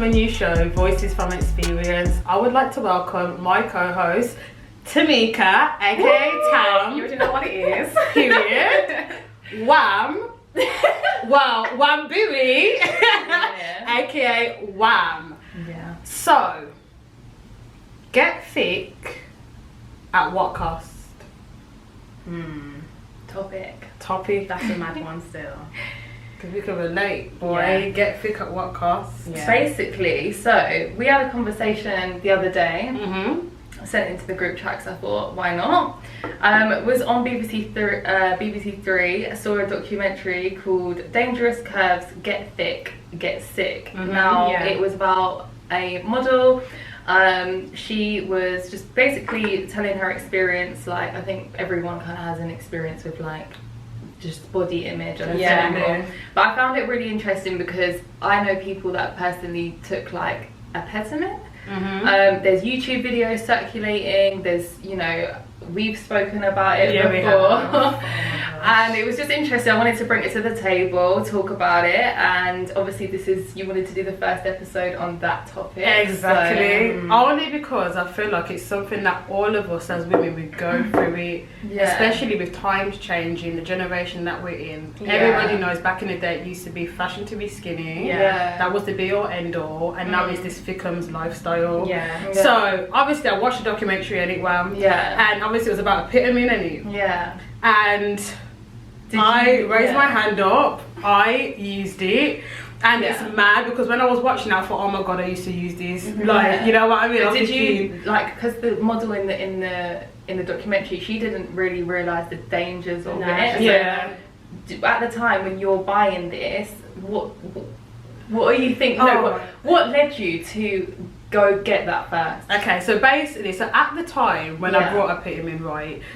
a new show, Voices from Experience. I would like to welcome my co-host, Tamika, aka Tam. You already know what it is. Period. Wham. Well, Wham Booey, aka Wham. Yeah. So, get thick at what cost? Topic. That's a mad one still. Because we can relate, boy. Yeah. Get thick at what cost? Yeah. Basically, so we had a conversation the other day. Mm-hmm. I sent it into the group chat because I thought, why not? It was on BBC Three. I saw a documentary called Dangerous Curves, Get Thick, Get Sick. Mm-hmm. Now, it was about a model. She was just basically telling her experience. Like, I think everyone kind of has an experience with like just body image and general. But I found it really interesting because I know people that personally took like a peppermint. Mm-hmm. There's YouTube videos circulating. There's, you know, we've spoken about it Yeah, we before. And it was just interesting. I wanted to bring it to the table, talk about it, and obviously you wanted to do the first episode on that topic. Exactly. So, Only because I feel like it's something that all of us as women, we go through it, especially with times changing, the generation that we're in. Everybody knows back in the day it used to be fashion to be skinny. That was the be all end all, and now it's this thickums lifestyle. So obviously I watched the documentary and and obviously it was about epitome and I raised my hand up, I used it, and it's mad because when I was watching I thought, oh my god, I used to use this, like, you know what I mean? Did you, like, because the model in the documentary, she didn't really realise the dangers of it. So, at the time when you're buying this, what are you thinking? What led you to go get that first? Okay, so basically, at the time when I brought epitome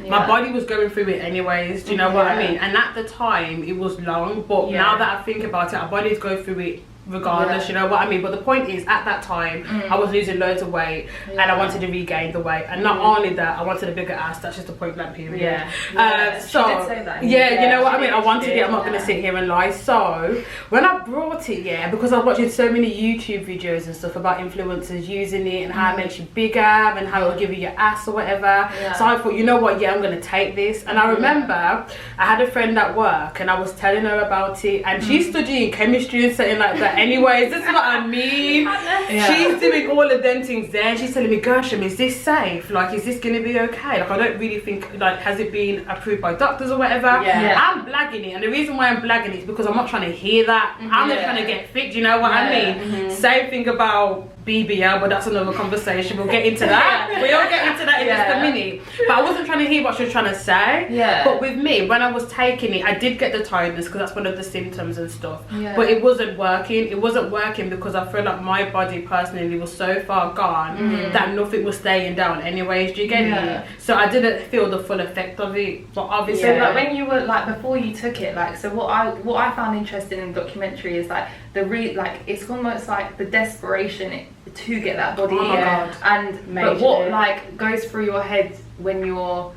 my body was going through it anyways, do you know what I mean? And at the time it was long, but now that I think about it, our bodies go through it regardless, you know what I mean? But the point is, at that time I was losing loads of weight and I wanted to regain the weight, and not only that, I wanted a bigger ass. That's just a point blank period. So she did say that. you know what I mean? I wanted it. I'm not gonna sit here and lie. So when I brought it, because I was watching so many YouTube videos and stuff about influencers using it and how it makes you bigger and how it'll give you your ass or whatever, so I thought, you know what, I'm gonna take this. And I remember I had a friend at work and I was telling her about it, and she's studying chemistry and something like that. Anyways, this is what I mean. She's doing all of them things there, and she's telling me, Gershom, is this safe? Like, is this gonna be okay? Like, I don't really think, like, has it been approved by doctors or whatever? I'm blagging it, and the reason why I'm blagging it is because I'm not trying to hear that. I'm not trying to get fit, do you know what I mean? Same thing about BBL, but that's another conversation. We'll get into that. We'll get into that in just a minute. But I wasn't trying to hear what she was trying to say. But with me, when I was taking it, I did get the tiredness because that's one of the symptoms and stuff. But it wasn't working. It wasn't working because I feel like my body personally was so far gone that nothing was staying down anyways. Do you get it? So I didn't feel the full effect of it. But obviously, so like when you were like, before you took it, like, so what I found interesting in the documentary is like it's almost like the desperation to get that body but what like goes through your head when you're,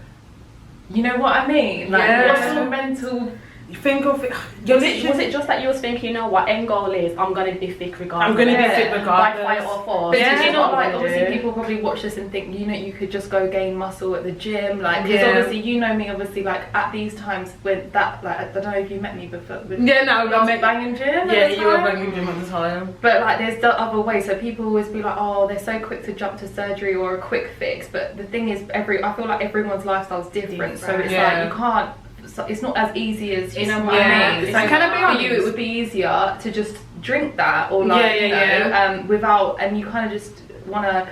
you know what I mean, like what's your mental You think of it. Was it just that you was thinking, you know what, end goal is I'm gonna be fit regardless? I'm gonna be fit regardless. By fight or force. But did you not, like, obviously people probably watch this and think, you know, you could just go gain muscle at the gym, like, because obviously you know me, obviously, like at these times when that, like, I don't know if you met me before. I was banging gym. Yeah, you were banging gym at the time. But like, there's the other way. So people always be like, oh, they're so quick to jump to surgery or a quick fix. But the thing is, I feel like everyone's lifestyle is different. So it's like you can't. So it's not as easy as, you know what I mean. So can I be honest? For you, it would be easier to just drink that or like without, and you kind of just want to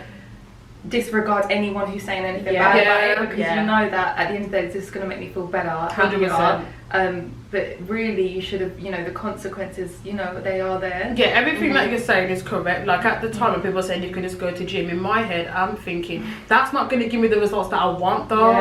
disregard anyone who's saying anything bad about it, because you know that at the end of the day, it's just going to make me feel better, happier. But really, you should have, you know, the consequences, you know, they are there. Yeah, everything that you're saying is correct. Like at the time when people are saying you can just go to gym, in my head I'm thinking that's not going to give me the results that I want though.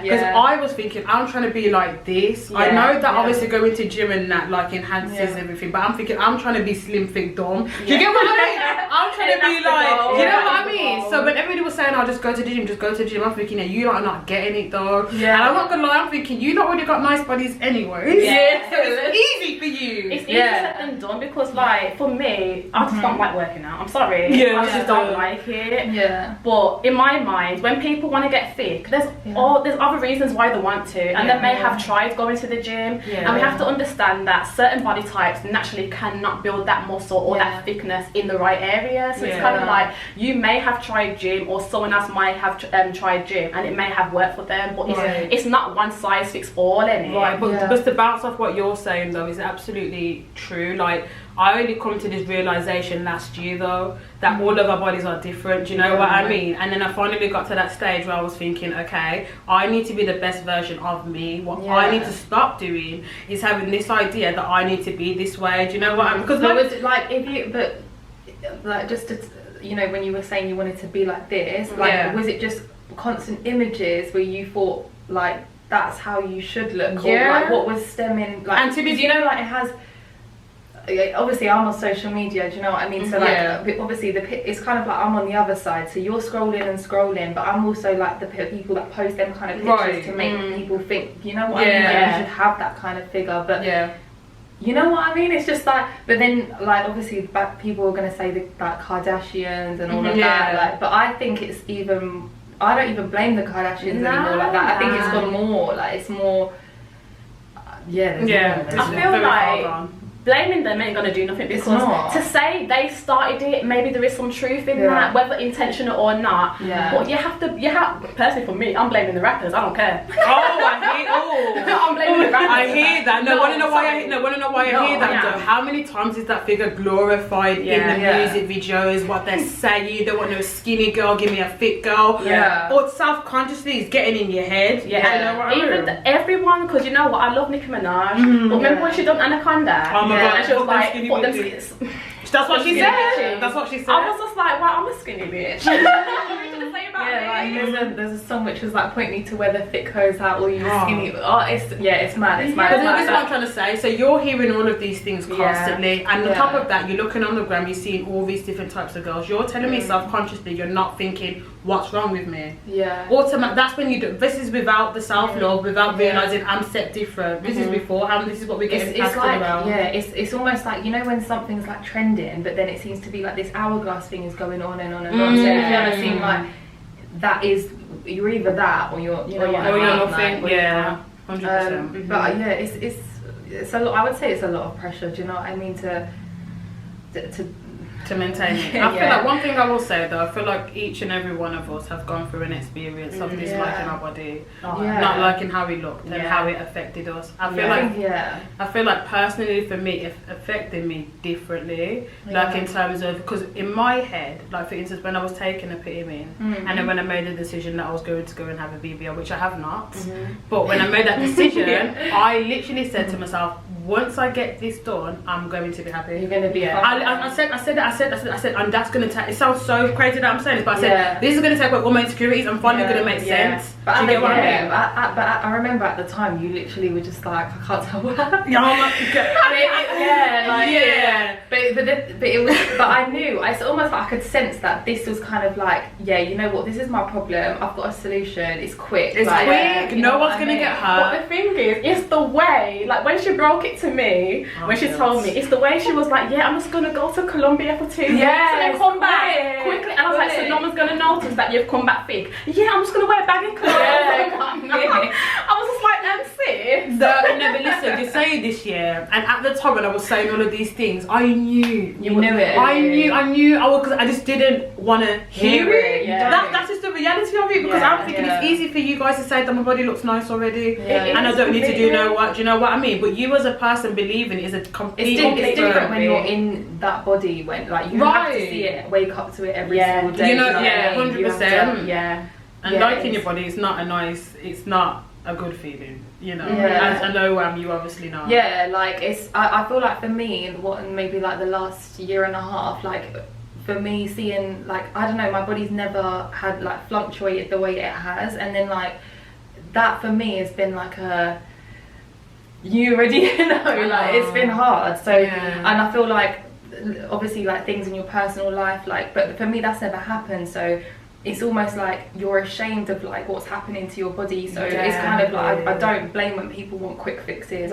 Because I was thinking I'm trying to be like this. I know that obviously going to gym and that like enhances everything, but I'm thinking I'm trying to be slim, fit, dumb. Do you get what I mean? I'm trying to be like, you know what I mean? So when everybody was saying, "I'll just go to the gym, just go to the gym," I'm thinking, you lot are not getting it though. And I'm not gonna lie, I'm thinking you lot already got nice bodies anyway. anyways. Yeah. So it's easy for you. It's easier said than done because, like, for me, I just don't like working out. I'm sorry. Yeah. I just don't like it. Yeah. But in my mind, when people want to get fit, there's other reasons why they want to, and they may have tried going to the gym. Yeah. And we have to understand that certain body types naturally cannot build that muscle or that thickness in the right area. So it's kind of like you may have tried gym, or someone else might have tried gym, and it may have worked for them. But it's not one size fits all in it. Right, but just to bounce off what you're saying though is absolutely true. Like, I only come to this realization last year though, that all of our bodies are different, do you know what I mean? And then I finally got to that stage where I was thinking, okay, I need to be the best version of me. What I need to stop doing is having this idea that I need to be this way, do you know what I mean? Because was it like, just to, you know, when you were saying you wanted to be like this, like, was it just constant images where you thought, like, that's how you should look? Or, like, what was stemming, like, and to be, you know, like, it has, obviously I'm on social media, do you know what I mean? So like, obviously it's kind of like I'm on the other side, so you're scrolling, but I'm also like the people that post them kind of pictures to make people think, you know what I mean? Like, you should have that kind of figure, but you know what I mean? It's just like, but then, like, obviously people are going to say like Kardashians and all of that, like, but I think it's even, I don't even blame the Kardashians anymore like that. I think it's gone more, like, it's more, I feel like blaming them ain't gonna do nothing, because to say they started it, maybe there is some truth in that, whether intentional or not. But you have personally, for me, I'm blaming the rappers. I don't care. I'm blaming the rappers. I hear that. No, wanna know why I hear that though? How many times is that figure glorified in the music videos? What they're saying, they want no skinny girl, give me a fit girl. But self-consciously is getting in your head. You know what I mean? Even everyone, because you know what, I love Nicki Minaj. But remember when she done Anaconda? Oh my god, and she was like, put them that's what she said. That's what she said. I was just like, well, I'm a skinny bitch. Like, there's a song which was like, point me to where the thick clothes are, or you skinny. It's mad. It's mad. But this is what I'm trying to say. So you're hearing all of these things constantly, and on top of that, you're looking on the gram, you're seeing all these different types of girls. You're telling me self-consciously, you're not thinking, what's wrong with me? That's when you do. This is without the self-love, without realizing I'm set different. This is beforehand. This is what we're getting it's like, around. it's almost like, you know, when something's like trending, but then it seems to be like this hourglass thing is going on and on and on. So if you ever seem like that is, you're either that or you're, you know, or you're nothing. 100%. But it's a lot. I would say it's a lot of pressure. Do you know what I mean? To maintain it. I feel like one thing I will say though, I feel like each and every one of us have gone through an experience of disliking our body, not liking how we looked and how it affected us. I feel like personally for me, it affected me differently. Like in terms of, because in my head, like for instance, when I was taking a vitamin, and then when I made the decision that I was going to go and have a BBL, which I have not, but when I made that decision, I literally said to myself, once I get this done, I'm going to be happy. You're going to be I said, and that's going to take, it sounds so crazy that I'm saying this, but I said, this is going to take away all my insecurities and finally going to make sense. But Do you get what I mean? But I remember at the time, you literally were just like, I can't tell what. But it was, but I knew, it's almost like I could sense that this was kind of like, you know what, this is my problem, I've got a solution, it's quick. It's like, quick, no one's going to get hurt. But the thing is, it's the way, like when she broke it to me, when she told me, it's the way she was like, I'm just going to go to Colombia for 2 weeks and then come back quickly. And I was like, so no one's going to notice that you've come back thick. I'm just going to wear baggy clothes. I was just like, sis. But listen, you say this year, and at the time when I was saying all of these things, I knew. You knew it. I knew. Because I just didn't want to hear it. That's just the reality of it, because I'm thinking it's easy for you guys to say that my body looks nice already, and I don't need to do no work. Do you know what I mean? But you as a person believing is a complete. It's different when you're in that body, when like you have to see it, wake up to it every single day. You know, 100%. And liking your body is not it's not a good feeling, you know. As I know you obviously know. Like I feel like for me, maybe like the last year and a half, like for me seeing, like, I don't know, my body's never had like fluctuated the way it has, and then like that for me has been like you already know, like it's been hard. So and I feel like obviously like things in your personal life, like, but for me that's never happened. So it's almost like you're ashamed of like what's happening to your body. So it's kind of like I don't blame when people want quick fixes.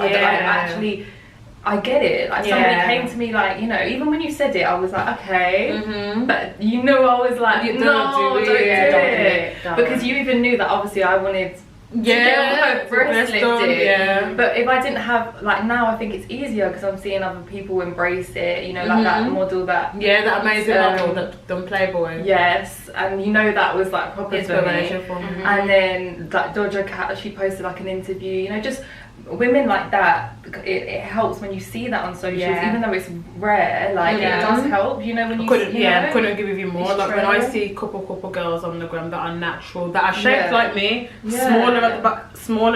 I get it. Like somebody came to me like, you know, even when you said it, I was like, okay, but you know, I was like, don't do it. Because you even knew that obviously I wanted to get my breast lifted. But if I didn't have, like now I think it's easier because I'm seeing other people embrace it, you know, like that model that that amazing model that done Playboy. Yes, and you know that was like proper inspiration for me. And then like Doja Cat, she posted like an interview, you know, just women like that. It helps when you see that on socials, even though it's rare. Like it does help, you know, when you couldn't agree with you more. Like when I see couple girls on the gram that are natural, that are shaped like me, smaller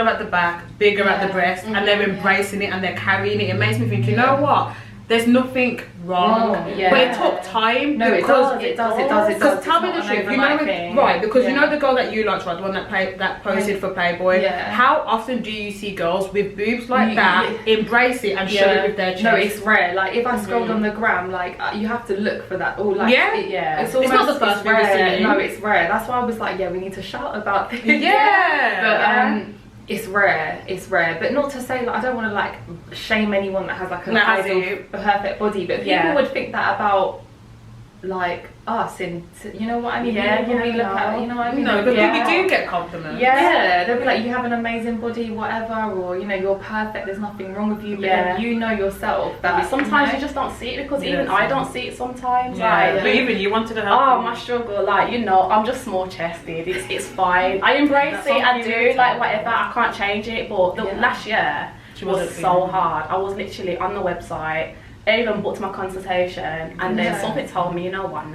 at the back, bigger at the breast, and they're embracing it and they're carrying it. It makes me think, you know what? There's nothing wrong, but it took time. No, because it does. Because tell me the truth, you know, right? Because you know the girl that you liked, right? The one that posted for Playboy. How often do you see girls with boobs like that embrace it and show it with their chest? No, it's rare. Like if I scrolled on the gram, like you have to look for that. Or like it's not the first thing rare. you've seen. No, it's rare. That's why I was like, we need to shout about this. But it's rare, but not to say like I don't want to like shame anyone that has like a perfect body, but people would think that about like us, and you know what I mean. When we look at, you know what I mean. No, but we do get compliments. They'll be like, you have an amazing body, whatever, or you know, you're perfect. There's nothing wrong with you. But then you know yourself that sometimes you just don't see it, because even I don't see it sometimes. But even you wanted to help. Oh, my struggle, like, you know, I'm just small chested. It's fine. I embrace it. I do like whatever. I can't change it. But last year was so hard. I was literally on the website. I even booked my consultation, and then something told me, you know what,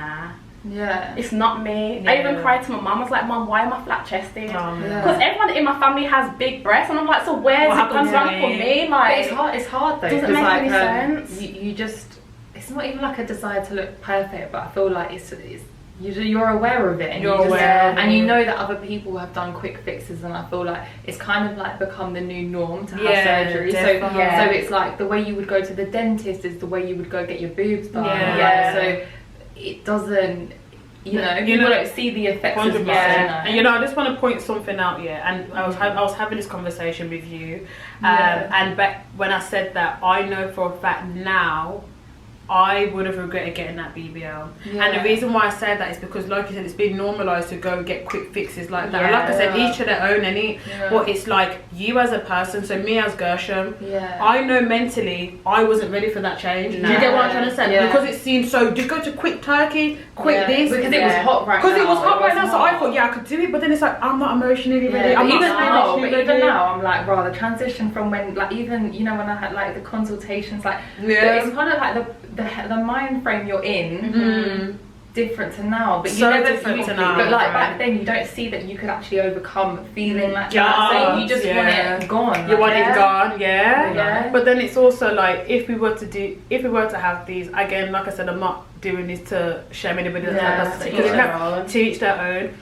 it's not me. I even cried to my mum. I was like, Mum, why am I flat chested? Because everyone in my family has big breasts, and I'm like, so where's it gone wrong for me? Like, it's hard though. Doesn't make any sense. You just, it's not even like a desire to look perfect, but I feel like it's you're aware of it, and and you know that other people have done quick fixes, and I feel like it's kind of like become the new norm to have surgery. So it's like the way you would go to the dentist is the way you would go get your boobs done. So it doesn't, you know, don't see the effects as much. And you know, I just want to point something out here, and I was having this conversation with you, and back when I said that, I know for a fact now I would have regretted getting that BBL. And the reason why I say that is because, like you said, it's been normalised to go get quick fixes like that. Like I said, each to their own, but it's like you as a person, so me as Gershom, I know mentally I wasn't ready for that change. Do you get what I'm trying to say? Because it seemed so, just go to quick turkey, quick this. Because it was hot right now. Because it was hot right now, so I thought, I could do it, but then it's like, I'm not emotionally ready. I'm even not even now, I'm like, the transition from when, like, even, you know, when I had like the consultations, like, it's kind of like the mind frame you're in different to now, but but like back then you don't see that you could actually overcome feeling like that, so you just want it gone. You want it gone, but then it's also like, if we were to have these again, like I said, I'm not doing this to shame anybody to each their own.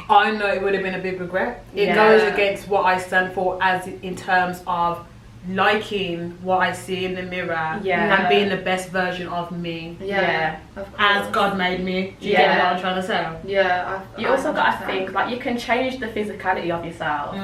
I know it would have been a big regret. It goes against what I stand for, as in terms of liking what I see in the mirror and being the best version of me as God made me. Do you get what I'm trying to say? You also got to think, like, you can change the physicality of yourself,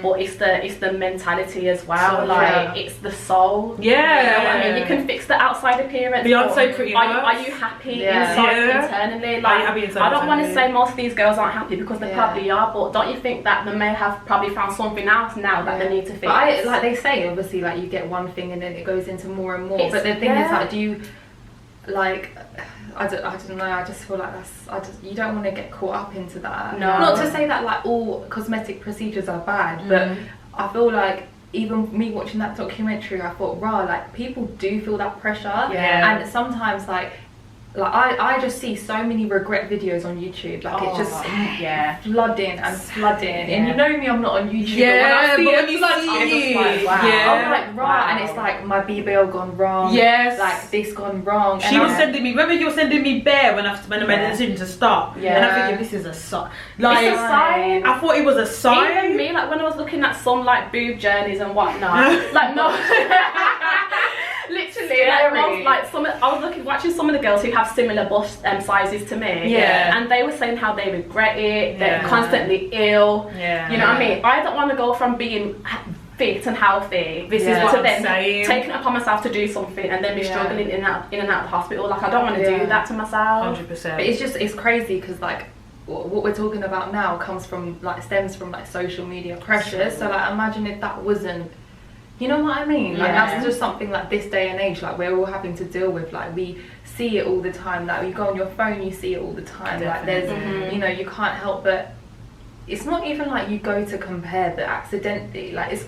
but it's the mentality as well. It's the soul. You know what I mean? You can fix the outside appearance. Beyonce pretty much. Are you happy inside, internally? Like, I don't want to say most of these girls aren't happy, because they probably are, but don't you think that they may have probably found something else now that they need to fix? But like they say, obviously, like, you get one thing and then it goes into more and more. But the thing is, like, do you, like, I don't know, I just feel like you don't want to get caught up into that. No. Not to say that like all cosmetic procedures are bad, but I feel like even me watching that documentary, I thought, like, people do feel that pressure, and sometimes like I just see so many regret videos on YouTube. Like, it's just flooding and flooding. And you know me, I'm not on YouTube. But when I see it flooding, I'm just like, wow. I'm like, and it's like my BBL gone wrong. Like this gone wrong. She was sending me. Remember, you were sending me bare when I made the decision to stop. And I'm thinking, this is a sign. Like, it's a sign. I thought it was a sign. Even me, like, when I was looking at some like boob journeys and whatnot, like, no. Literally, I was watching some of the girls who have similar bust sizes to me. Yeah. And they were saying how they regret it. They're constantly ill. Yeah. You know what I mean? I don't want to go from being fit and healthy This is what to I'm then saying. taking it upon myself to do something and then be struggling in and out of the hospital. Like, I don't want to do that to myself. 100%. But it's crazy because like what we're talking about now stems from like social media pressure. So like imagine if that wasn't, you know what I mean? Like that's just something like this day and age, like we're all having to deal with. Like we see it all the time. Like you go on your phone, you see it all the time. Definitely. Like there's, you know, you can't help but. It's not even like you go to compare, but accidentally, like it's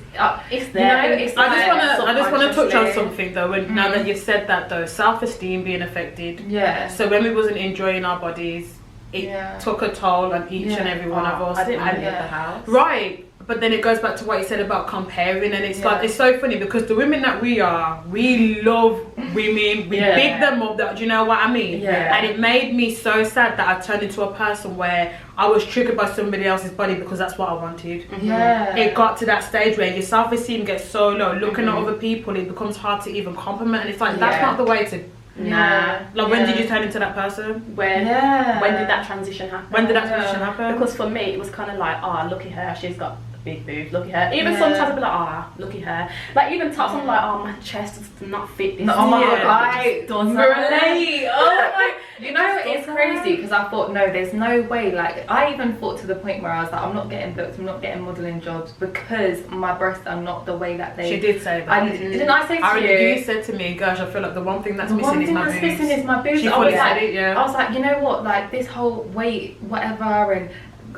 there. You know, it's I just want to touch on something though. Now that you've said that though, self-esteem being affected. Yeah. So when we wasn't enjoying our bodies, it took a toll on each and every one of us. I didn't leave the house. Right. But then it goes back to what you said about comparing, and it's like, it's so funny because the women that we are, we love women, we big them up, do you know what I mean? Yeah. And it made me so sad that I turned into a person where I was triggered by somebody else's body because that's what I wanted. Yeah. It got to that stage where your self-esteem gets so low, looking at other people, it becomes hard to even compliment, and it's like, that's not the way to... Nah. Like, when did you turn into that person? When did that transition happen? When did that transition happen? Because for me, it was kind of like, oh, look at her, she's got big boobs, look at her. Even sometimes I'd be like, oh, look at her. Like, even tops, I'm like, oh, my chest does not fit this. Oh my God, I doesn't relate. Oh my, you know, it's crazy because I thought, no, there's no way. Like, I even thought to the point where I was like, I'm not getting booked, I'm not getting modelling jobs because my breasts are not the way that they... She did say that. Didn't I say to you? You said to me, gosh, I feel like the one thing that's The missing one is thing my that's boobs. missing is my boobs. She I was fully like, said it, I was like, you know what, like this whole weight, whatever, and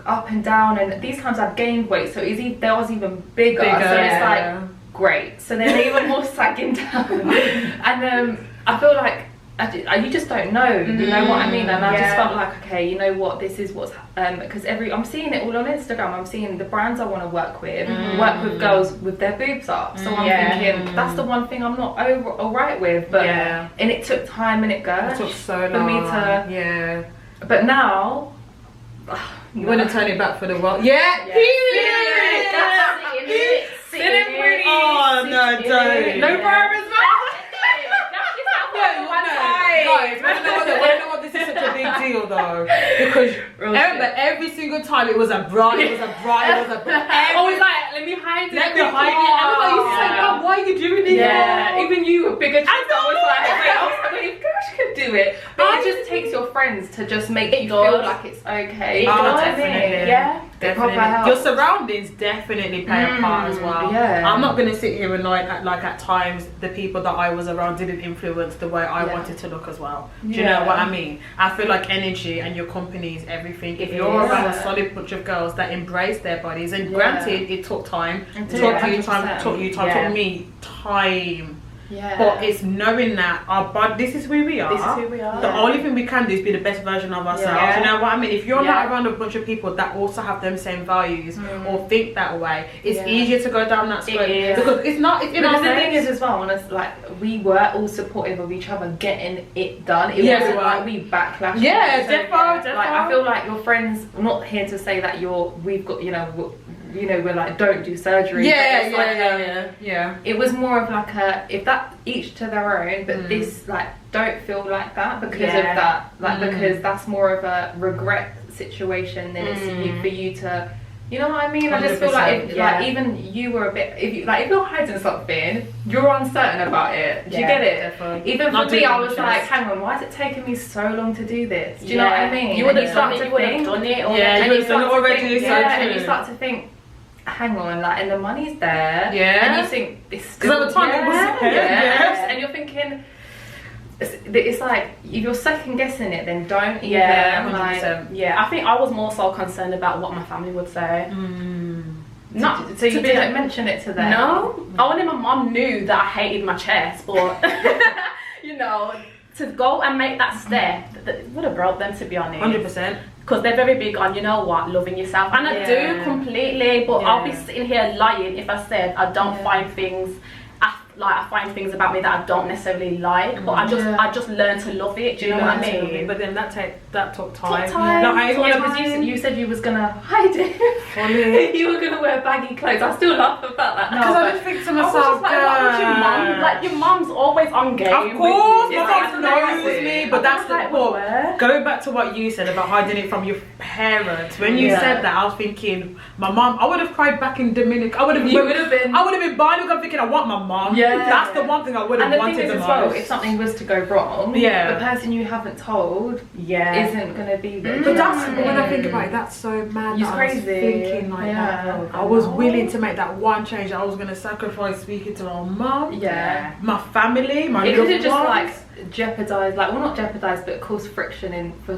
up and down, and these times I've gained weight, so there was even bigger. So it's like, great. So then they're even more sagging down. And I feel like you just don't know, you know what I mean? And I just felt like, okay, you know what, this is what's, because I'm seeing it all on Instagram. I'm seeing the brands I want to work with girls with their boobs up. So I'm thinking, that's the one thing I'm not alright with. But and it took time and it took so long for me to But now you want to turn it back for the world. Yeah, period. Oh no, don't. No barbers. Guys, wanna know what this is such a big deal though? Because remember, every single time it was a bra, it was a bra. Always like, let me hide it. Let me hide it. And I was like, oh, why are you doing this? Yeah, even you, a bigger child, I was like, wait, gosh, I could do it. But it just takes your friends to just make you feel like it's okay. Oh, definitely. Yeah. Definitely. Your surroundings definitely play a part as well. Yeah. I'm not going to sit here and like at times the people that I was around didn't influence the way I wanted to look as well. Do you know what I mean? I feel like energy and your company is everything. If you're around a solid bunch of girls that embrace their bodies, and granted it took time, took me time. Yeah. But it's knowing that our body, this is who we are. This is who we are. The only thing we can do is be the best version of ourselves. Yeah. You know what I mean? If you're not around a bunch of people that also have them same values or think that way, it's easier to go down that slope. Because it's not. It's in our the thing is as well, when it's like we were all supportive of each other getting it done. It wasn't like we backlash. Yeah, definitely. Like I feel like your friends. I'm not here to say that we've got we're like, don't do surgery. Yeah. It was more of like if that each to their own, but this like don't feel like that because of that, like because that's more of a regret situation than it's for you to, you know what I mean? I just feel like like even you were a bit, if you're hiding something, you're uncertain about it. Do you get it? Definitely. Even for me, I was like, hang on, why is it taking me so long to do this? Do you know what I mean? You would have done it already. And you start already. And you start to think, hang on, like, and the money's there, and you think this still, because at the time it was and you're thinking it's like if you're second guessing it, then don't even. I think I was more so concerned about what my family would say. Not so you didn't mention it to them. No, only my mom knew that I hated my chest, but you know, to go and make that step, that would have broke them, to be honest. 100%. Because they're very big on, you know what, loving yourself. And I do completely, but I'll be sitting here lying if I said I don't find things, I like I find things about me that I don't necessarily like, but I just learn to love it. Do you know what I mean? But then that took time. Because you said you was gonna hide it. You were gonna wear baggy clothes. I still laugh about that now. Because I just think to myself, like, what was your mum? Like your mum's always on game. Of course, my mum knows me. But that's the point. Going back to what you said about hiding it from your parents. When you said that, I was thinking, my mum. I would have cried back in Dominican. I would have been buying. I'm thinking, I want my mum. Yeah. That's the one thing I would have wanted the most. Well, if something was to go wrong, the person you haven't told isn't gonna be there. But that's when I think about it, that's so mad. It's crazy. I was thinking like that. I was willing to make that one change. I was gonna sacrifice speaking to my mum, my family, my it loved could have just ones. like jeopardized, like, well, not jeopardized, but cause friction in for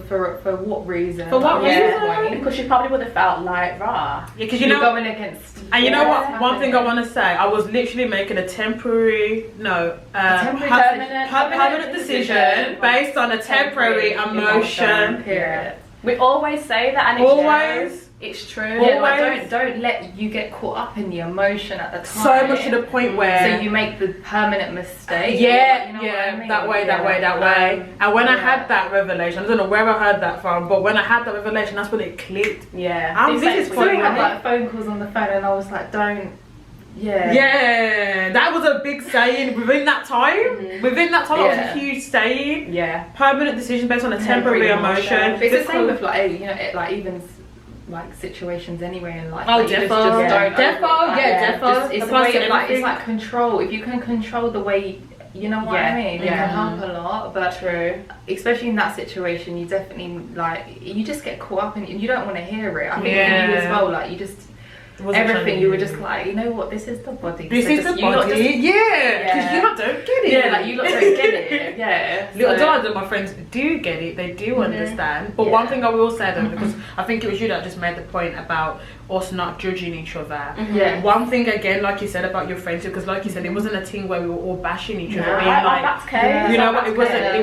what reason? For what reason? Because she probably would have felt like rah. Yeah, because you're going against. And you know what? One thing I want to say, I was literally making a permanent decision based on a temporary emotion. Period. We always say that, and it's true. Yeah, like, don't let you get caught up in the emotion at the time. So much to the point where so you make the permanent mistake. That way. And when I had that revelation, I don't know where I heard that from, but when I had that revelation, that's when it clicked. Yeah. This is funny. I had like phone calls on the phone, and I was like, don't. Yeah, that was a big saying within that time. Within that time, it was a huge saying. Yeah. Permanent decision based on a temporary emotion. But it's the same with like, you know, like even like situations anyway in life. Oh, like, defo. It's a way of like, it's like control. If you can control the way, you know what I mean, it can help a lot. But especially in that situation, you definitely like, you just get caught up and you don't want to hear it. I think for you as well, like you just. Everything you were just like, you know what, this is the body. This is the body. Because you lot don't get it. Yeah, like you lot don't get it. Yeah. Little my friends do get it. They do understand. But one thing I will say though, because I think it was you that just made the point about us not judging each other. Yeah. One thing again, like you said about your friendship, because like you said, it wasn't a thing where we were all bashing each other. Being like, you know what? It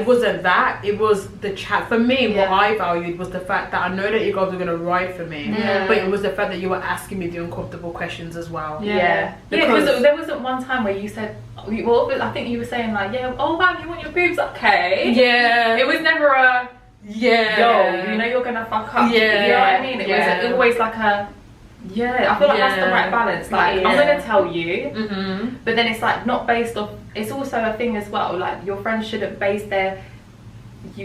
wasn't that. It was the chat. For me, what I valued was the fact that I know that you guys were gonna ride for me, but it was the fact that you were asking me the uncomfortable questions as well. Because there wasn't one time where you said, well, I think you were saying like, oh wow, you want your boobs, okay. It was never a yo, you know you're gonna fuck up. You know what I mean? It was always like a I feel like that's the right balance. Like I'm gonna tell you, but then it's like not based off. It's also a thing as well. Like your friends shouldn't base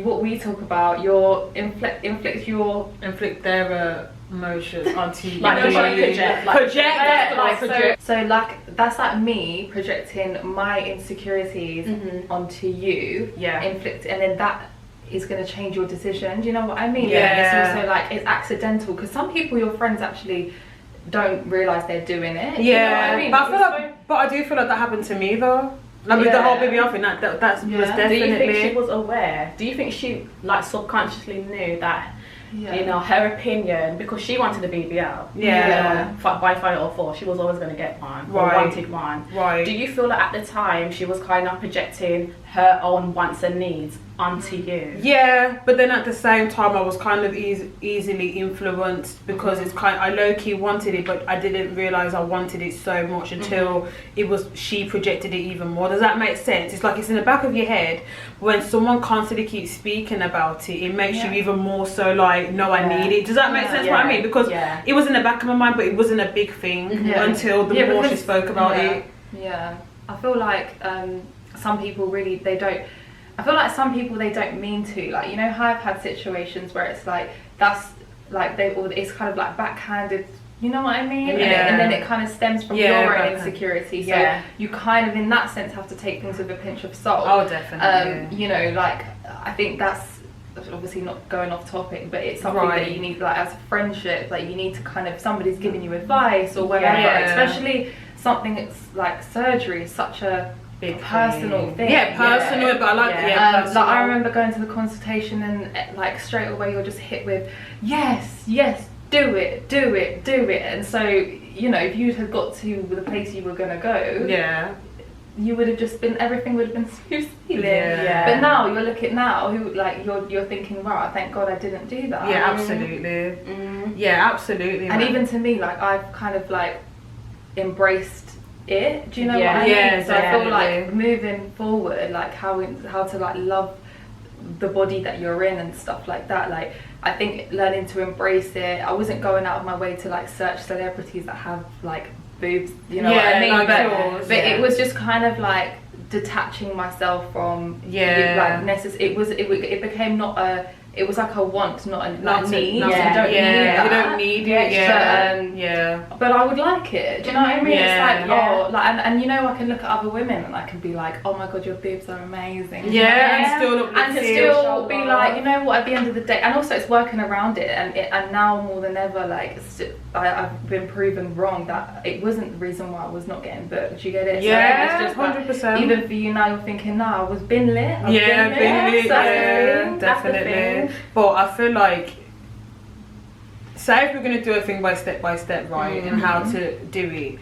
what we talk about. Your inflict their emotions onto you. Project. So like that's like me projecting my insecurities onto you. Inflict, and then that is going to change your decision. Do you know what I mean? And it's also like it's accidental, because some people, your friends, actually don't realise they're doing it. You know what I mean? But I do feel like that happened to me though. Like with the whole baby off, and that's was definitely. Do you think she was aware? Do you think she like subconsciously knew that? You know, her opinion, because she wanted a BBL. You know, by 5 or 4, she was always going to get one. Or wanted one. Do you feel that at the time she was kind of projecting her own wants and needs onto you? Yeah, but then at the same time I was kind of easily influenced, because it's kind I low-key wanted it, but I didn't realise I wanted it so much until she projected it even more. Does that make sense? It's like it's in the back of your head. When someone constantly keeps speaking about it, it makes you even more so like, no, I need it. Does that make sense what I mean? Because it was in the back of my mind, but it wasn't a big thing until the more she spoke about it. I feel like some people really, they don't, I feel like some people, they don't mean to, like, you know how I've had situations where it's like, that's like, it's kind of like backhanded, you know what I mean? And then it kind of stems from your own insecurity, so you kind of in that sense have to take things with a pinch of salt. Oh, definitely. You know, like, I think that's obviously not going off topic, but it's something that you need, like, as a friendship, like you need to kind of, somebody's giving you advice or whatever, especially something that's like surgery is such a big personal thing. Personal, but I like like I remember going to the consultation, and like straight away you're just hit with yes, do it, and so, you know, if you had got to the place you were gonna go, you would have just been, everything would have been smooth sailing. But now you're looking now, you're thinking, wow, thank God I didn't do that. Absolutely. Absolutely. And even to me, like, I've kind of like embraced it. Do you know what I mean? So I feel like moving forward, like how to like love the body that you're in and stuff like that. Like I think learning to embrace it. I wasn't going out of my way to like search celebrities that have like boobs, you know what I mean? Like but it was just kind of like detaching myself from it became not a, it was like a want, not a need. You don't need it. But I would like it. Do you know what I mean? It's like and you know, I can look at other women and I can be like, oh my god, your boobs are amazing. And still be like, you know what? At the end of the day, and also it's working around it, and now more than ever, like I've been proven wrong that it wasn't the reason why I was not getting booked. You get it? Yeah, so it's just 100%. Even for you now, you're thinking, nah, I was bin lit. Definitely. But I feel like, say if we're going to do a thing by step, right, and how to do it,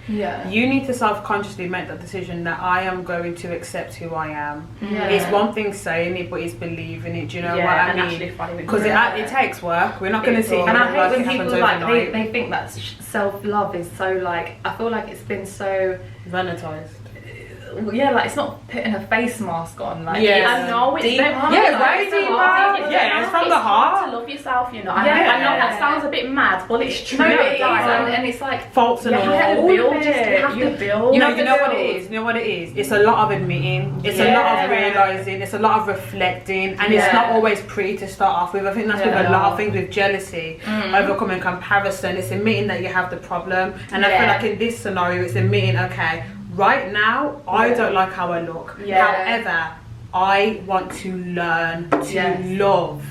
you need to self-consciously make that decision that I am going to accept who I am. It's one thing saying it, but it's believing it. Do you know what I mean? Because it takes work. We're not going to see it. And I hate when people like overnight. they think that self-love is so like, I feel like it's been so vanitized. Like it's not putting a face mask on. Like I know it's deep. Very deep. It's from the heart. To love yourself, you know. I know that sounds a bit mad, but it's true. No, it is, and it's like faults and all. You have to build. You know what it is. You know what it is. It's a lot of admitting. It's a lot of realizing. It's a lot of reflecting, and it's not always pretty to start off with. I think that's with a lot of things, with jealousy, overcoming comparison. It's admitting that you have the problem, and I feel like in this scenario, it's admitting, okay, right now, I don't like how I look. However, I want to learn to love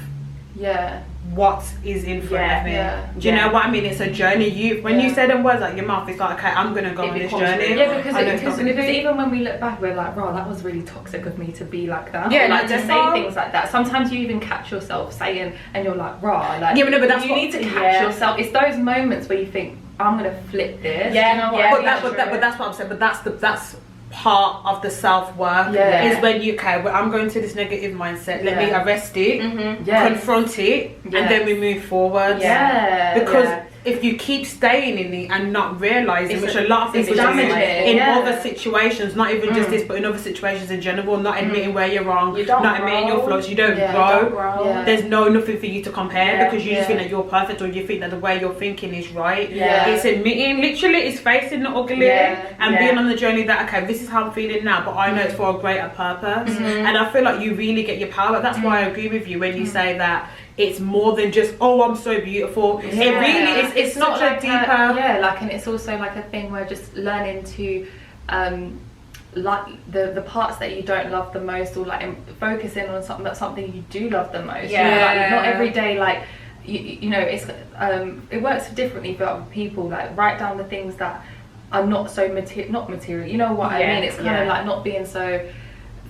what is in front of me. Do you know what I mean? It's a journey. When you say them words out your mouth, it's like, okay, I'm going to go on this journey. Because even when we look back, we're like, wow, that was really toxic of me to be like that. Like to say things like that. Sometimes you even catch yourself saying, and you're like, raw. Like, but that's you need to catch yourself. It's those moments where you think, I'm gonna flip this. But that's what I'm saying. But that's part of the self-work. Is when I'm going to this negative mindset. Let me arrest it, confront it, and then we move forward. Because if you keep staying in it and not realizing, which a lot of people do in other situations, not even just this, but in other situations in general, not admitting where you're wrong, not admitting your flaws, you don't grow. There's nothing for you to compare because you just think that you're perfect, or you think that the way you're thinking is right. It's admitting, literally, it's facing the ugly and being on the journey that, okay, this is how I'm feeling now, but I know it's for a greater purpose. And I feel like you really get your power. That's why I agree with you when you say that it's more than just, oh, I'm so beautiful. It really is. It's not like deeper. And it's also like a thing where just learning to like the parts that you don't love the most, or like focusing on something you do love the most. Like, not every day, like you know, it's it works differently for other people. Like, write down the things that are not so material. You know what I mean? It's kind of like not being so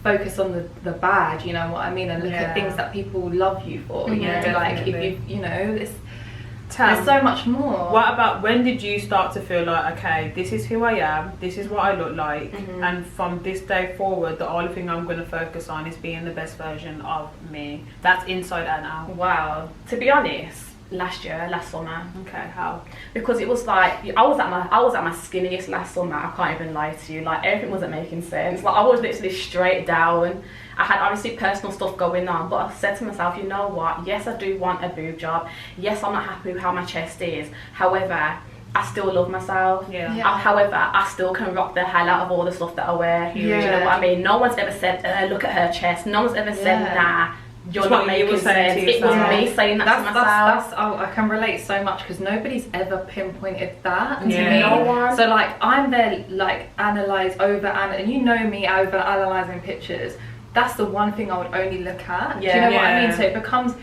focus on the bad, you know what I mean, and look at things that people love you for. You know, like if you know, there's so much more. What about, when did you start to feel like, okay, this is who I am, this is what I look like, and from this day forward, the only thing I'm going to focus on is being the best version of me? That's inside and out. Wow. To be honest, last summer. Okay, how? Because it was like, I was at my skinniest last summer. I can't even lie to you. Like, everything wasn't making sense. Like, I was literally straight down. I had obviously personal stuff going on, but I said to myself, you know what, yes, I do want a boob job. Yes, I'm not happy with how my chest is. However, I still love myself. However, I still can rock the hell out of all the stuff that I wear. Do you know what I mean? No one's ever said, look at her chest. No one's ever said, nah, you're not making sense. It was me saying that to myself. I can relate so much, because nobody's ever pinpointed that to me. No one. So like, I'm there like and you know me over analysing pictures. That's the one thing I would only look at. Do you know what I mean? So it becomes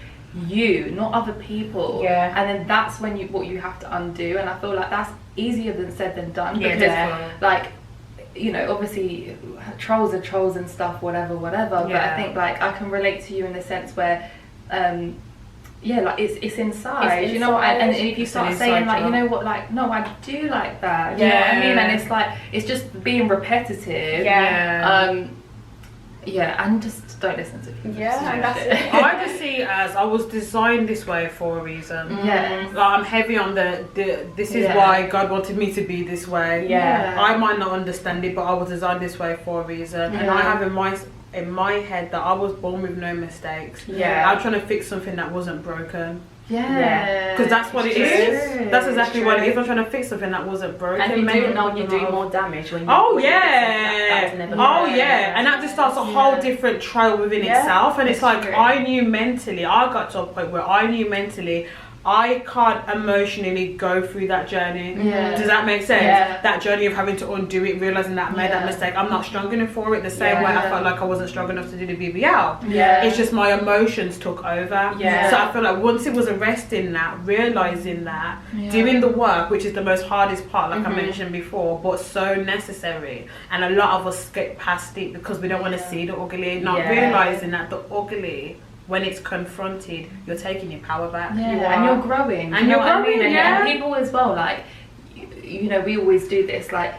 you, not other people. And then that's when what you have to undo. And I feel like that's easier than said than done. Because like, you know, obviously trolls are trolls and stuff, whatever. But I think like I can relate to you in the sense where like it's inside. You know what? And if you start saying like, you know what, like, no, I do like that. You know what I mean? And it's like, it's just being repetitive. And just just don't listen to people. Yeah, and that's it. I just see it as I was designed this way for a reason. Yeah. Like, I'm heavy on the this is Yeah. why God wanted me to be this way. Yeah. I might not understand it, but I was designed this way for a reason. And I have in my head that I was born with no mistakes. Yeah. I'm trying to fix something that wasn't broken. Yeah. Because that's what it It's is. true. That's exactly It's what it true. is. I'm trying to fix something that wasn't broken. And you Maybe do know you do not. more damage when you. Oh when you fix yeah, it. That was oh never yeah, and that just starts a whole Yeah. different trail within Yeah, itself. And it's like true. I knew mentally, I got to a point where I knew mentally, I can't emotionally go through that journey. Yeah. Does that make sense? Yeah. That journey of having to undo it, realizing that I made that Yeah. mistake. I'm not strong enough for it. The same way I Yeah. felt like I wasn't strong enough to do the BBL. Yeah. It's just my emotions took over. Yeah. So I feel like once it was arresting that, realizing that, Yeah. doing the work, which is the most hardest part, like I mentioned before, but so necessary. And a lot of us skip past it because we don't want to see the ugly, not Yeah. realizing that the ugly, when it's confronted, you're taking your power back. Yeah, You and are. you're growing. And you know you're what I mean? growing, And, yeah. and people as well, like, you know, we always do this, like,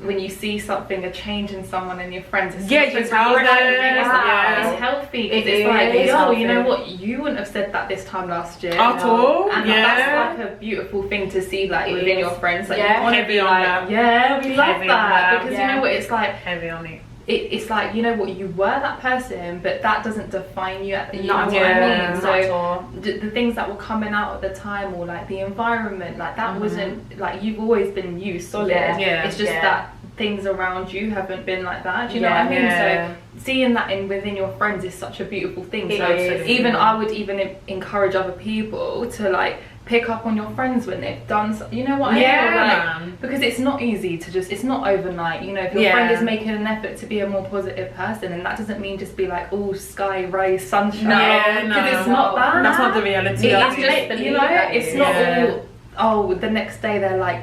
when you see something, a change in someone and your friends, it's Yeah, such you a tell refreshing them, thing. It's, yeah. it's healthy. 'Cause It it's like, is yo, you know healthy. what? You wouldn't have said that this time last year. At all, And yeah. that's like a beautiful thing to see, like, It within is. your friends. Like, Yeah. you want to Heavy be on like, that. yeah, we love Heavy on that. that. Because Yeah. you know what? It's like, Heavy on it. it's like, you know what, you were that person, but that doesn't define you at the, you know Not what at all. I mean? Not So at all. the things that were coming out at the time, or like the environment, like that wasn't, like, you've always been you, solid. Yeah. It's just Yeah. that things around you haven't been like that. Do you know what I mean? Yeah. So seeing that within your friends is such a beautiful thing. It So is. even I would even encourage other people to like pick up on your friends when they've done you know what I mean? Yeah, Like, man. because it's not easy to just, it's not overnight, you know. If your Yeah. friend is making an effort to be a more positive person, and that doesn't mean just be like, oh, sky rays, sunshine. Yeah, because no. it's not that. That's not the reality of It's it. just, you know, it's not Yeah. all, oh, the next day they're like,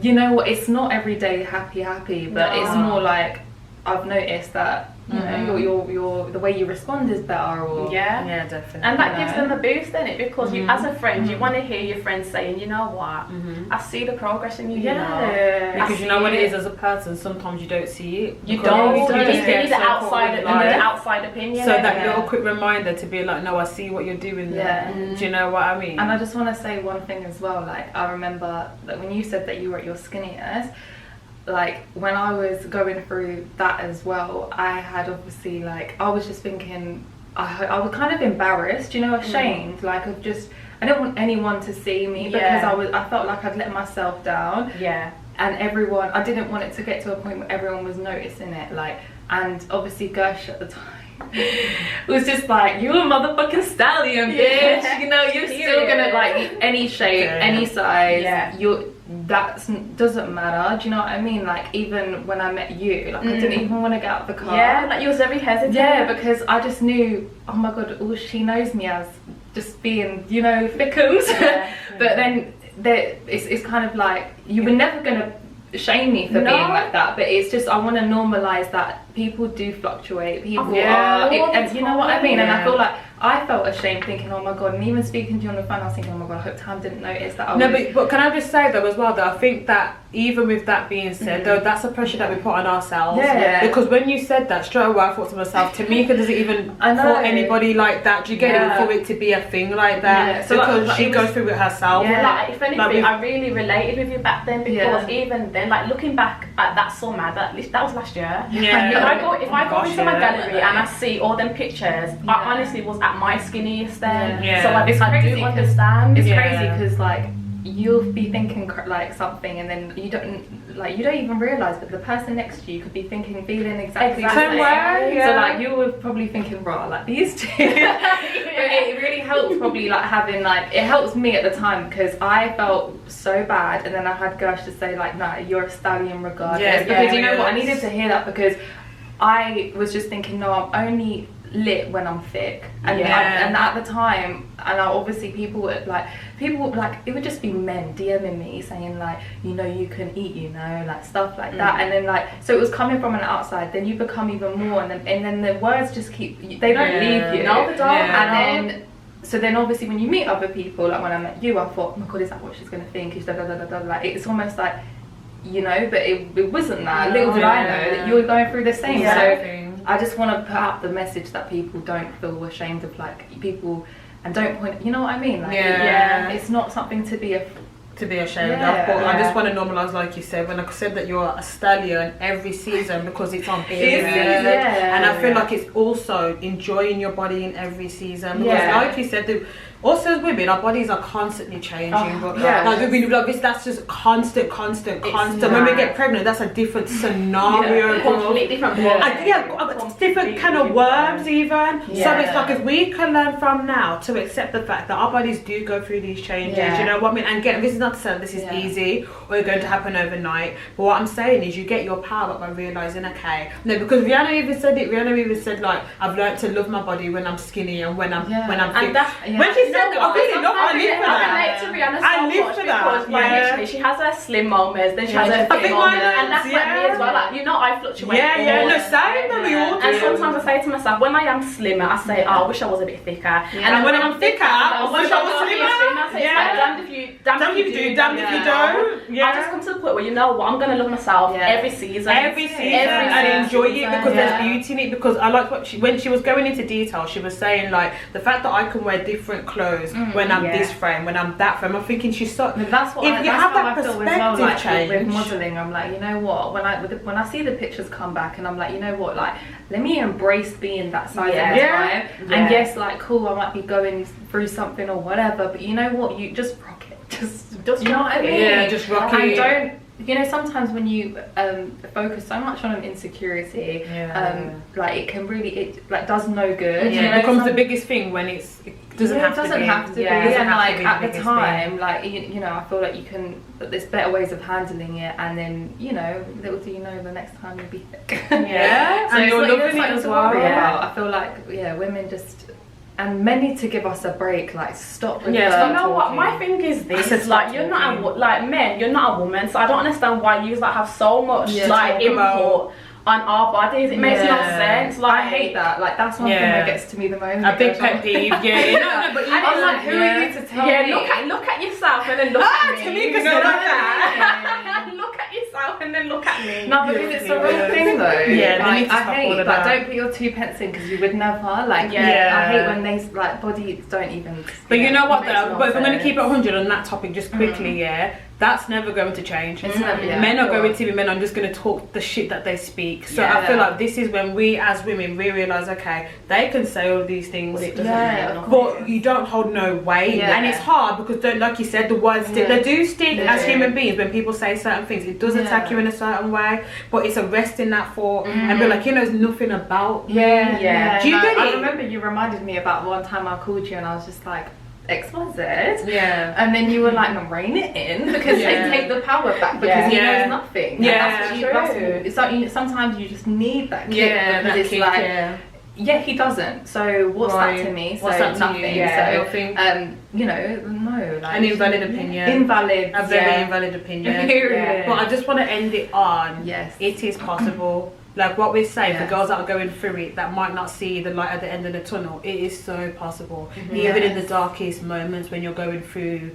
you know what, it's not every day happy, but it's No. more like, I've noticed that, you know, your the way you respond is better, or Yeah. Yeah, definitely. And that You gives know? them a boost in it, because you, as a friend, you want to hear your friends saying, you know what, I see the progress in you. You know. yeah, Because you know what it is as a person, sometimes you don't see it. You Because don't. you You don't. just get need the so caught outside, with you life. need the outside opinion. So that Yeah. little quick reminder to be like, no, I see what you're doing there. Yeah. Do you know what I mean? And I just want to say one thing as well. Like, I remember that when you said that you were at your skinniest, like when I was going through that as well, I had obviously, like, I was just thinking, I was kind of embarrassed, you know, ashamed, like, of just, I didn't want anyone to see me because Yeah. I felt like I'd let myself down. Yeah. And everyone, I didn't want it to get to a point where everyone was noticing it, like, and obviously Gersh at the time was just like, you a motherfucking stallion, bitch. Yeah. You know, you're still gonna, like, any shape, Yeah. any size, Yeah. that doesn't matter. Do you know what I mean? Like, even when I met you, like, I didn't even want to get out of the car. Yeah, like you was very hesitant. Yeah, because I just knew, oh my god, all she knows me as just being, you know, thickums. Yeah. But then it's kind of like, you were never gonna shame me for No. being like that, but it's just, I want to normalize that people do fluctuate, people Yeah. are, All the and you know what I mean. And I Yeah. feel like I felt ashamed, thinking, oh my god, and even speaking to you on the phone, I was thinking, oh my god, I hope Tam didn't notice that I No, was, but can I just say though as well that I think that even with that being said though, that's a pressure that we put on ourselves. Yeah. Because when you said that, straight away I thought to myself, Tamika doesn't even I know. for anybody like that. Do you get Yeah. it? For it to be a thing like that. Yeah. So, like, because she it was- goes through it herself. Yeah, like if anything, Like we- I really related with you back then, because Yeah. even then, like looking back at that summer, that was last year. Yeah. If I go Gosh, into my yeah. gallery and I see all them pictures, Yeah. I honestly was at my skinniest then. Yeah. So It's I crazy do 'cause understand. it's Yeah. crazy because, like, you'll be thinking like something, and then you don't even realize, but the person next to you could be thinking, feeling exactly the Exactly. same. Same way, So yeah. like, you were probably thinking, raw, like these two. But it really helps, probably, like, having, like, it helps me at the time, because I felt so bad, and then I had Gersh to say, like, no, you're a stallion regardless. Yeah, because you know what, I yes. needed to hear that, because I was just thinking, no, I'm only lit when I'm thick, and Yeah. and at the time, and obviously people would like, it would just be men DMing me saying, like, you know, you can eat, you know, like, stuff like that, and then, like, so it was coming from an outside, then you become even more, and then the words just keep, they don't Yeah. leave you. No, they don't. Yeah. And then, so then obviously when you meet other people, like when I met you, I thought, oh my god, is that what she's gonna think? Is da da da da da, like, it's almost like you know, but it wasn't that. Little did I know that you were going through the same. So I just want to put out the message that people don't feel ashamed of, like, people, and don't point, you know what I mean? Like, it's not something to be ashamed of, but I just want to normalise, like you said, when I said that you're a stallion every season because it's on period, and I feel like it's also enjoying your body in every season, because like you said, also as women, our bodies are constantly changing, but that's just constant. When we get pregnant, that's a different scenario, completely different different kind of worms even. So it's like, if we can learn from now to accept the fact that our bodies do go through these changes, you know what I mean? And again, this is not to say this is easy or going to happen overnight, but what I'm saying is you get your power up by realising, okay, no, because Rihanna even said like, I've learned to love my body when I'm skinny and when I'm fit. When she said that, I really love her. I live for that. I relate to Rihanna so much because literally she has her slim moments, then she has her fit moments, and that's like me as well. Like, you know, I fluctuate. Same. We all do. And sometimes I say to myself, when I am slimmer, I say, oh, I wish I was a bit thicker. And when I'm thicker, I wish I was slimmer. So it's like, damned if you do, damned if you don't. I just come to the point where, you know what, I'm gonna love myself every season, and enjoy it, because there's beauty in it. Because I like when she was going into detail, she was saying like the fact that I can wear different clothes when I'm this frame, when I'm that frame. I'm thinking she's so. But that's what I feel as well. Like with modelling, I'm like, you know what? When I see the pictures come back, and I'm like, you know what? Like, let me embrace being that size at the time. And yes, like, cool, I might be going through something or whatever, but you know what? You just rock it. Just you know what I mean? Yeah, just rock it. And don't. You know, sometimes when you focus so much on an insecurity, like it can really, does no good. Yeah, it becomes the biggest thing when it doesn't have to be. And like at the time, like you know, I feel like there's better ways of handling it, and then, you know, little do you know, the next time you'll be thick. So and you're loving it as well. I feel like women just. And men need to give us a break, like stop. You know what? My thing is this: like, you're not men. You're not a woman, so I don't understand why you like have so much like input on our bodies. It makes no sense. Like, I hate that. Like, that's one thing that gets to me the most. A big pet peeve. But I'm like, who are you to tell me? Look at yourself and then look at me. Tamika's not like that. Look at yourself and then look at me. No, because it's the real thing though. Like, I hate, like, don't put your 2 pence in, because you would never. Like, I hate when they like bodies don't even. But you know what though? But if I'm going to keep it 100 on that topic, just quickly, that's never going to change. Men are going to be men. I'm just going to talk the shit that they speak. So I feel like this is when we as women, we realise, okay, they can say all these things, but you don't hold no weight. And it's hard because, like you said, the words stick. They do stick as human beings. When people say certain things, it does attack you in a certain way, but it's arresting that thought and be like, you know, there's nothing about. Do you get it? I remember you reminded me about one time I called you and I was just like, XYZ, and then you were like, no, rein it in, because they take the power back, because he knows nothing. It's like sometimes you just need that kick, because it's like, he doesn't. So what's that to me? What's that to nothing. So you know, no, like, an invalid opinion. A very invalid opinion. But I just want to end it on. It is possible. Like what we're saying, for girls that are going through it, that might not see the light at the end of the tunnel, it is so possible. Even in the darkest moments when you're going through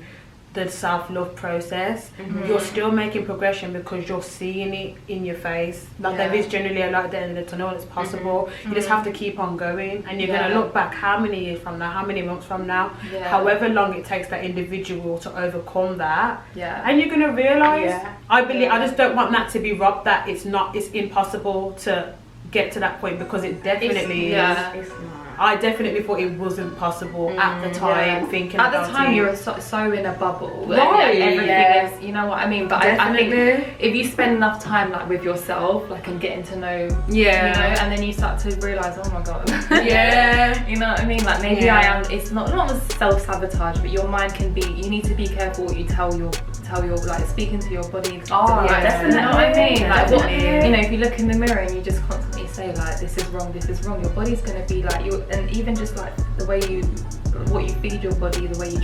the self-love process, you're still making progression because you're seeing it in your face. Like there is generally a light at the end of the tunnel. It's possible. You just have to keep on going, and you're going to look back how many years from now, how many months from now, however long it takes that individual to overcome that, and you're going to realise, I believe, I just don't want that to be robbed, that it's impossible to get to that point, because it definitely is. It's not. I definitely thought it wasn't possible at the time, thinking at about the time it. You were so in a bubble, like, everything is, you know what I mean, but I think if you spend enough time like with yourself, like, and getting to know, you know, and then you start to realise, oh my god, you know what I mean, like, maybe I am, it's not self-sabotage, but your mind can be, you need to be careful what you tell your like, speaking to your body. Definitely. You know what I mean? Like, what, you know, if you look in the mirror and you just constantly say like, this is wrong, your body's gonna be like, you, and even just like the way what you feed your body, the way you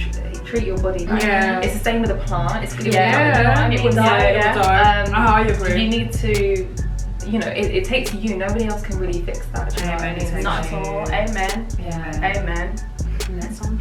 treat your body, like, it's the same with a plant. It will die. I agree. You need to, you know, it takes you. Nobody else can really fix that. Do you know what I mean? Not at all. Amen. Amen. Let's on